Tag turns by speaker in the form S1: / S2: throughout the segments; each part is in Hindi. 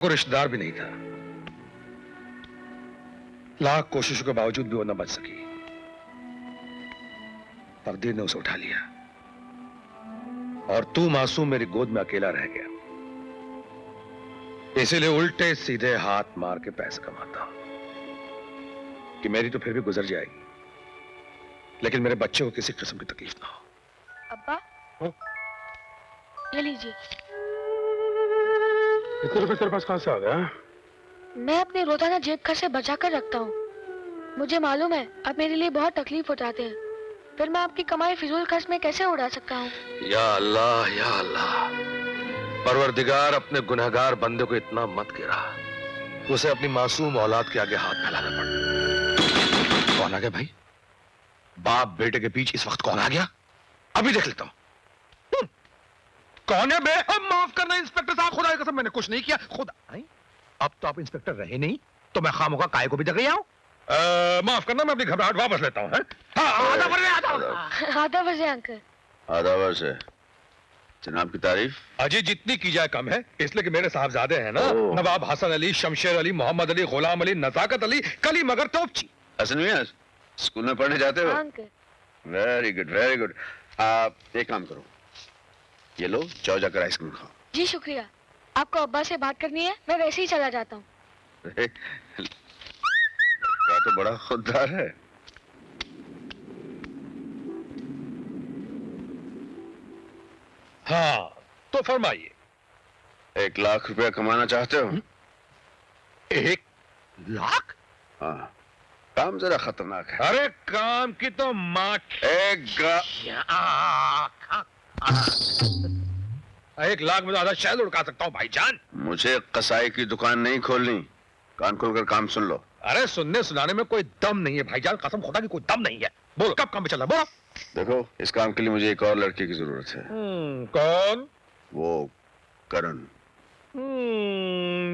S1: को रिश्तेदार भी नहीं था। लाख कोशिशों के बावजूद भी वो न बच सकी। तकदीर ने उसे उठा लिया और तू मासूम मेरी गोद में अकेला रह गया। इसीलिए उल्टे सीधे हाथ मार के पैसे कमाता हूं कि मेरी तो फिर भी गुजर जाएगी, लेकिन मेरे बच्चे को किसी किस्म की तकलीफ ना हो।
S2: अब्बा, ये लीजिए।
S1: इतने रुपए तेरे पास कहां से आ गया?
S2: मैं अपने रोजाना जेब खर्च से बचा कर रखता हूँ। मुझे मालूम है आप मेरे लिए बहुत तकलीफ उठाते हैं, फिर मैं आपकी कमाई फिजूल खर्च में कैसे उड़ा सकता हूँ।
S1: या अल्लाह या अल्लाह, परवरदिगार अपने गुनहगार बंदे को इतना मत गिरा, उसे अपनी मासूम औलाद के आगे हाथ फैलाना पड़ा। कौन आ गया भाई? बाप बेटे के बीच इस वक्त कौन आ गया? अभी देख लेता हूं। कौन है बे? अब माफ करना इंस्पेक्टर साहब, खुदा की कसम मैंने कुछ नहीं किया। खुदा, अब तो आप इंस्पेक्टर रहे नहीं तो मैं खामोखा काय को भी जग गया हूं। माफ करना, मैं अपनी घबराहट वापस लेता हूं।
S2: आधा बजे अंकल।
S3: आधा वर्ष है। जनाब की तारीफ
S1: अजी जितनी की जाए कम है, इसलिए कि मेरे साहबजादे हैं ना, नवाब हसन अली, शमशेर अली, मोहम्मद अली, गुलाम अली, नजाकत अली, कली मगर तोपची।
S3: हसन मियां स्कूल में पढ़ने जाते हो?
S2: Uncle.
S3: Very good very good. आप एक काम करो, ये लो जाओ जाकर आइसक्रीम खाओ।
S2: जी शुक्रिया। आपको अब्बा से बात करनी है, मैं वैसे ही चला जाता हूँ।
S3: तो बड़ा खुददार है।
S1: हाँ तो फरमाइए।
S3: 1 लाख रुपया कमाना चाहते हो?
S1: 1 लाख?
S3: हाँ, काम जरा खतरनाक है।
S1: अरे काम की तो माँ। 1 लाख में तो आधा शहर उड़का सकता हूँ भाईजान।
S3: मुझे कसाई की दुकान नहीं खोलनी, कान खोलकर काम सुन लो।
S1: अरे सुनने सुनाने में कोई दम नहीं है भाईजान, कसम खुदा की कोई दम नहीं है। बोलो कब काम पे चल रहा? बोलो।
S3: देखो, इस काम के लिए मुझे एक और लड़के की जरूरत है।
S1: कौन?
S3: वो करण।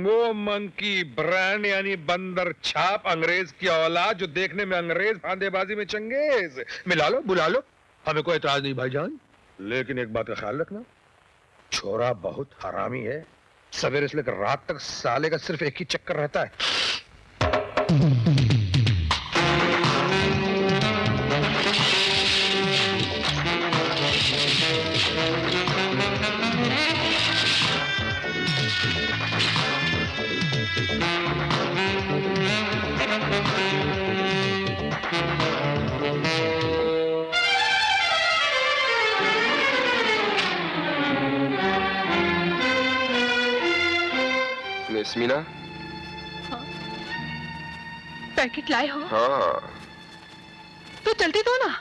S1: वो मंकी ब्रांड यानी बंदर छाप अंग्रेज की औलाद, जो देखने में अंग्रेज फांदेबाजी में चंगेज। मिला लो बुला लो, हमें कोई एतराज नहीं भाईजान, लेकिन एक बात का ख्याल रखना, छोरा बहुत हरामी है। सवेरे से लेकर रात तक साले का सिर्फ एक ही चक्कर रहता है।
S4: मिस मीना?
S5: हाँ? पैकेट लाए हो?
S4: हाँ।
S5: तो जल्दी दो ना।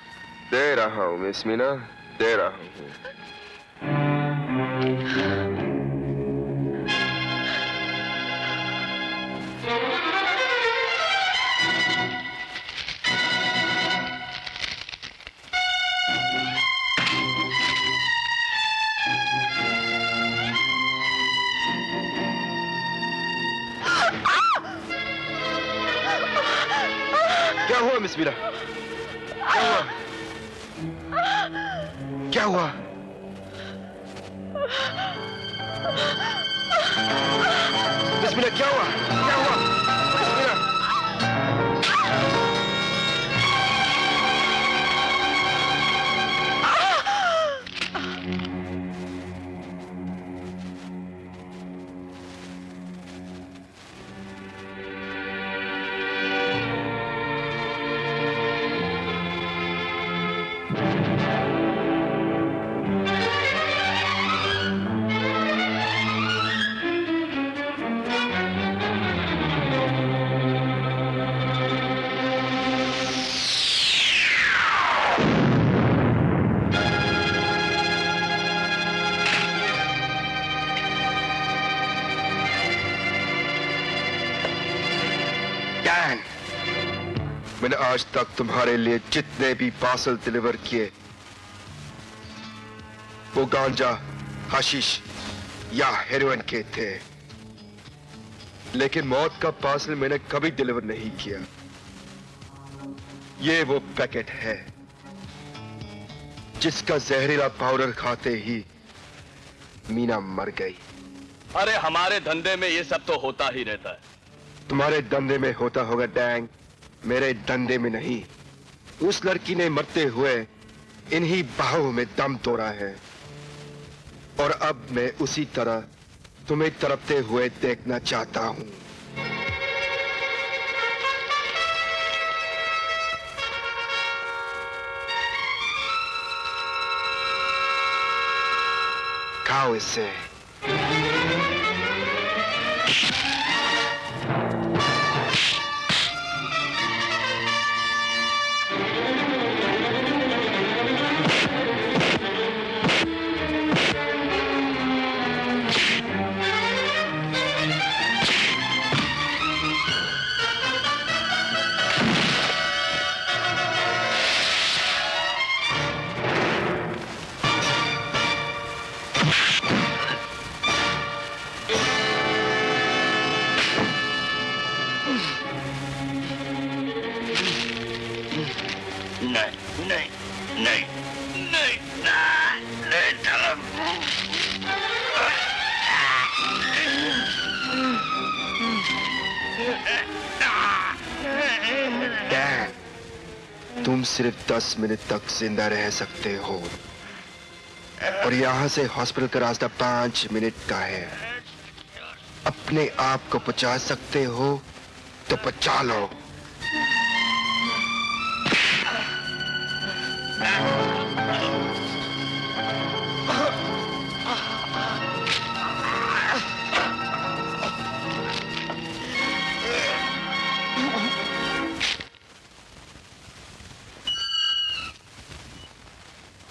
S4: दे रहा हूँ मिस मीना, दे रहा हूँ। क्या हुआ मिस मीरा? क्या हुआ? क्या हुआ? मिस मीरा क्या हुआ? क्या हुआ? मिस मीरा? मैंने आज तक तुम्हारे लिए जितने भी पार्सल डिलीवर किए, वो गांजा, हशीश या हेरोइन के थे, लेकिन मौत का पार्सल मैंने कभी डिलीवर नहीं किया। ये वो पैकेट है जिसका जहरीला पाउडर खाते ही मीना मर गई।
S6: अरे हमारे धंधे में ये सब तो होता ही रहता है।
S4: तुम्हारे धंधे में होता होगा डैंग, मेरे धंधे में नहीं। उस लड़की ने मरते हुए इन्हीं बाहों में दम तोड़ा है, और अब मैं उसी तरह तुम्हें तड़पते हुए देखना चाहता हूं। खाओ इसे। तुम सिर्फ 10 मिनट तक जिंदा रह सकते हो, और यहां से हॉस्पिटल का रास्ता 5 मिनट का है। अपने आप को बचा सकते हो तो बचा लो।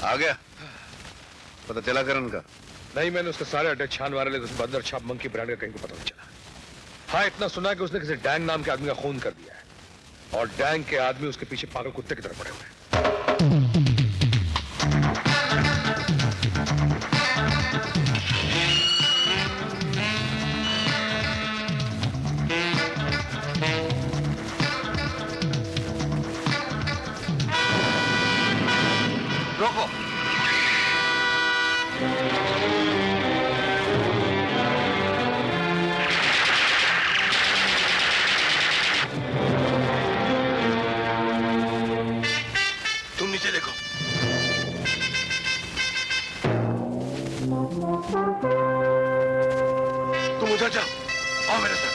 S3: आ गया? पता चला करण का?
S1: नहीं, मैंने उसके सारे अड्डे छानवारे, लेकिन उस बंदर छाप मंकी ब्रांड का कहीं को पता नहीं चला। हाँ, इतना सुना कि उसने किसी डैंग नाम के आदमी का खून कर दिया है, और डैंग के आदमी उसके पीछे पागल कुत्ते की तरह पड़े हुए हैं।
S3: रोको।
S4: तुम नीचे देखो। तुम उधर जाओ, आओ मेरे साथ।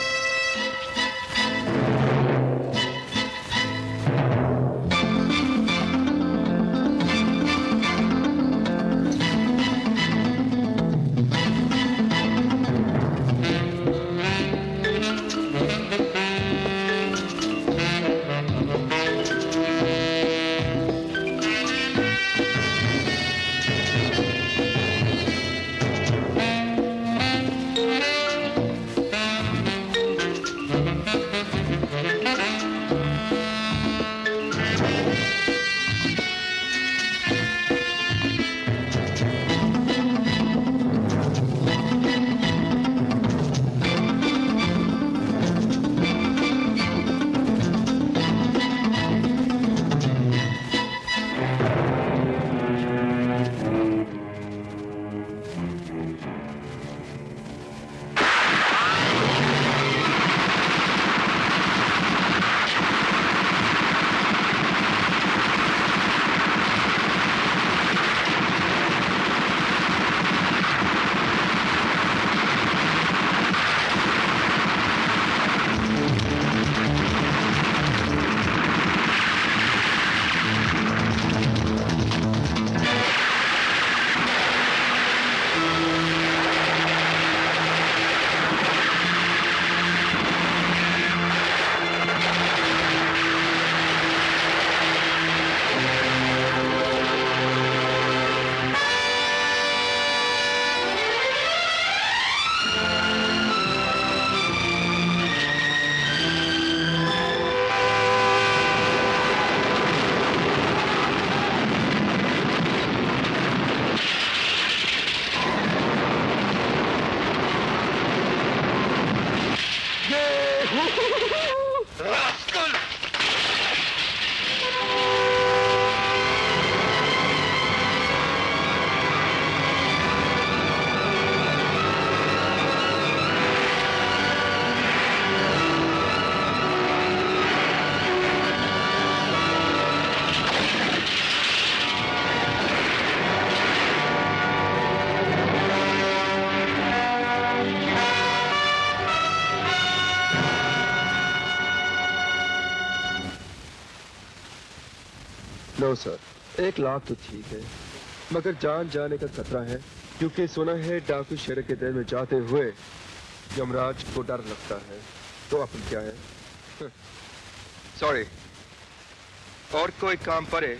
S4: नो सर, 1 लाख तो ठीक है, मगर जान जाने का खतरा है, क्योंकि सुना है डाकू शहर के दिल में जाते हुए यमराज को डर लगता है। तो अपन क्या है? सॉरी, और कोई काम पड़े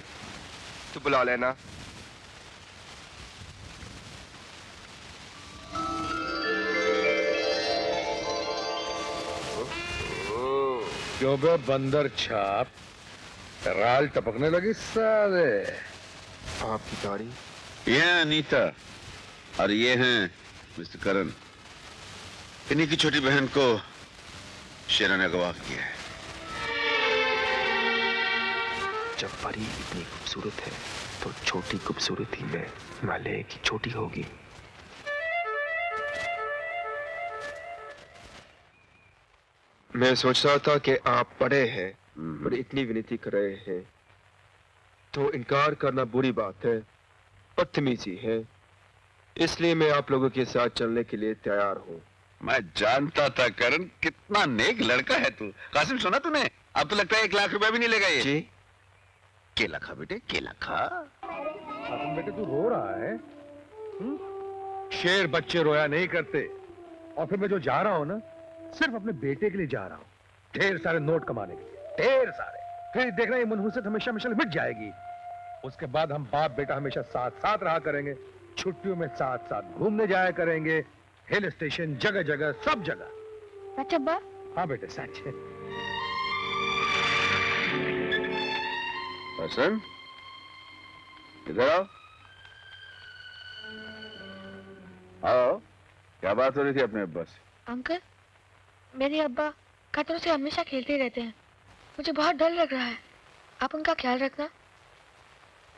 S4: तो बुला लेना।
S1: क्यों बे बंदर छाप, राल टपकने लगी साले।
S4: आपकी गाड़ी?
S3: ये हैं अनीता और ये हैं मिस्टर करण। इन्हीं की छोटी बहन को शेरा ने अगवा किया है।
S4: जब परी इतनी खूबसूरत है तो छोटी खूबसूरती में माले की छोटी होगी। मैं सोच रहा था कि आप बड़े हैं और इतनी विनती कर रहे हैं तो इनकार करना बुरी बात है, बदतमीजी है, इसलिए मैं आप लोगों के साथ चलने के लिए तैयार हूँ।
S3: मैं जानता था करण, कितना नेक लड़का है तू। कासिम सुना तूने? अब तो लगता है 1 लाख रुपया भी नहीं लेगा ये।
S4: जी?
S3: केला खा बेटे, केला खा।
S1: कासिम बेटे तू रो रहा है? शेर बच्चे रोया नहीं करते। और फिर मैं जो जा रहा हूं ना, सिर्फ अपने बेटे के लिए जा रहा हूं, ढेर सारे नोट कमाने के लिए, ढेर सारे। फिर देखना ये मनहूसियत हमेशा हमेशा मिट जाएगी। उसके बाद हम बाप बेटा हमेशा साथ साथ रहा करेंगे, छुट्टियों में साथ साथ घूमने जाया करेंगे, हिल स्टेशन, जगह जगह, सब जगह।
S2: सच अब्बा?
S1: हाँ बेटे सच है।
S3: हसन, इधर आओ। आओ, क्या बात हो रही थी अपने अब्बा से?
S2: अंकल, मेरे अब्बा खतरों से हमेशा खेलते रहते हैं, मुझे बहुत डर लग रहा है। आप उनका ख्याल रखना।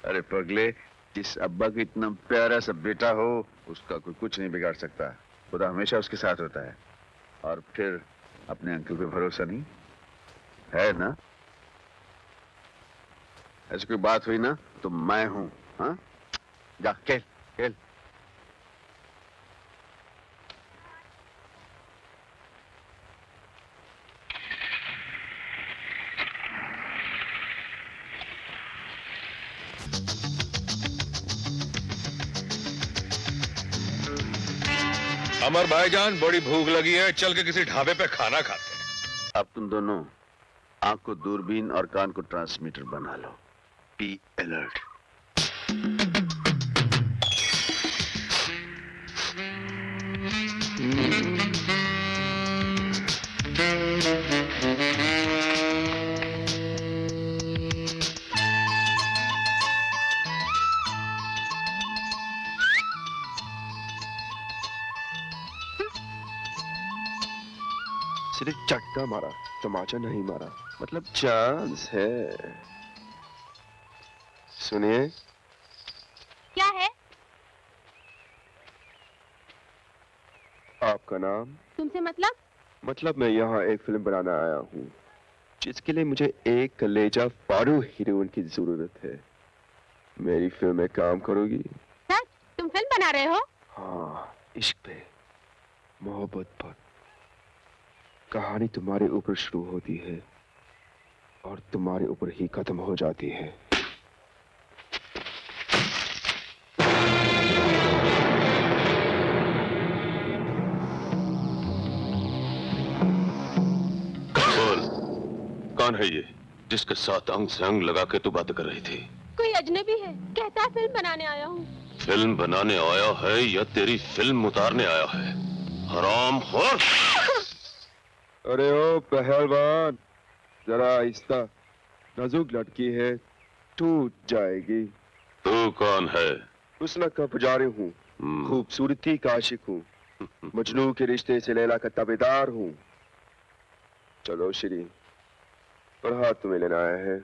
S3: अरे पगले, जिस अब्बा का इतना प्यारा सा बेटा हो, उसका कोई कुछ नहीं बिगाड़ सकता। खुदा हमेशा उसके साथ होता है। और फिर अपने अंकल पे भरोसा नहीं है ना? ऐसी कोई बात हुई ना तो मैं हूं। हाँ, जा खेल खेल।
S1: अमर भाईजान, बड़ी भूख लगी है, चल के किसी ढाबे पे खाना खाते हैं।
S3: अब तुम दोनों आंख को दूरबीन और कान को ट्रांसमीटर बना लो। Be alert.
S4: सिर्फ चटका मारा, तमाचा नहीं मारा, मतलब चांस है। सुनिए।
S7: क्या है?
S4: आपका नाम?
S7: तुमसे मतलब?
S4: मतलब मैं यहाँ एक फिल्म बनाना आया हूँ, जिसके लिए मुझे एक कलेजा फारू हीरोइन की जरूरत है। मेरी फिल्म में काम करोगी?
S7: सच? तुम फिल्म बना रहे हो?
S4: हाँ, इश्क पे, मोहब्बत पर। कहानी तुम्हारे ऊपर शुरू होती है और तुम्हारे ऊपर ही खत्म हो जाती है।
S6: बोल, कौन है ये जिसके साथ अंग से अंग लगा के तू बात कर रही थी?
S7: कोई अजनबी है, कहता है फिल्म बनाने आया हूँ।
S6: फिल्म बनाने आया है या तेरी फिल्म उतारने आया है? हरामखोर!
S4: अरे ओ पहलवान, जरा आहिस्ता, नाजुक लड़की है, टूट जाएगी।
S6: तू कौन है?
S4: हुस्न का पुजारी हूँ, खूबसूरती का आशिक हूँ, मजनू के रिश्ते से लैला का ताबेदार हूँ। चलो श्री, और हाथ तुम्हें लेना आया है।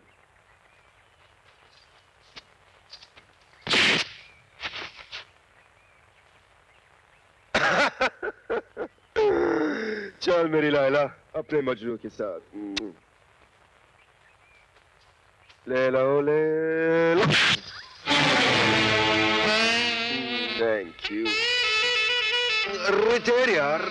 S4: चल मेरी लायला, अपने मजनू के साथ। ले लो ले लो। Thank you. रिटेर यार।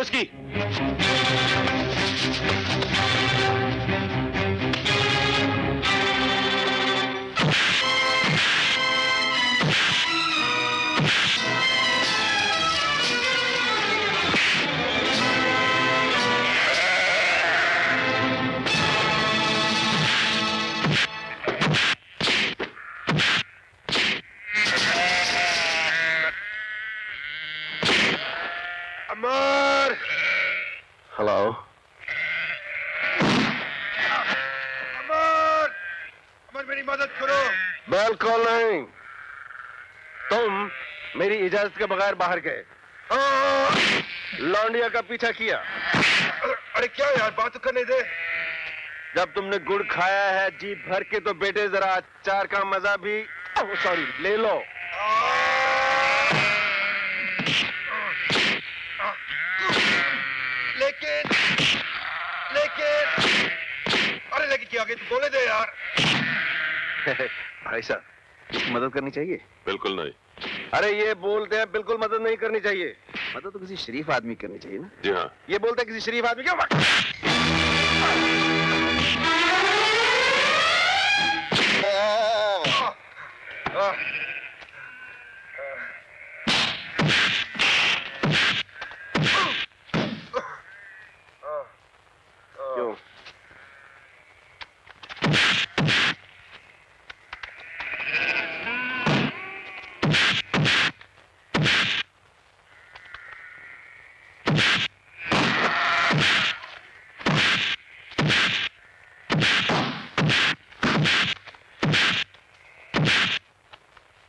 S6: उसकी।
S4: अमर,
S6: हेलो।
S4: अमर, अमर मेरी मदद करो।
S6: बिल्कुल नहीं, तुम मेरी इजाजत के बगैर बाहर गए, लौंडिया का पीछा किया।
S4: अरे क्या यार, बात तो करने दे।
S6: जब तुमने गुड़ खाया है जी भर के, तो बेटे जरा अचार का मजा भी सॉरी ले लो।
S4: लेकिन अरे लेकिन क्या, तू बोले दे यार।
S6: भाई साहब, इसकी मदद करनी चाहिए।
S8: बिल्कुल नहीं।
S6: अरे ये बोलते हैं बिल्कुल मदद नहीं करनी चाहिए। मदद तो किसी शरीफ आदमी की करनी चाहिए ना।
S8: जी हाँ।
S6: ये बोलते हैं किसी शरीफ आदमी क्यों?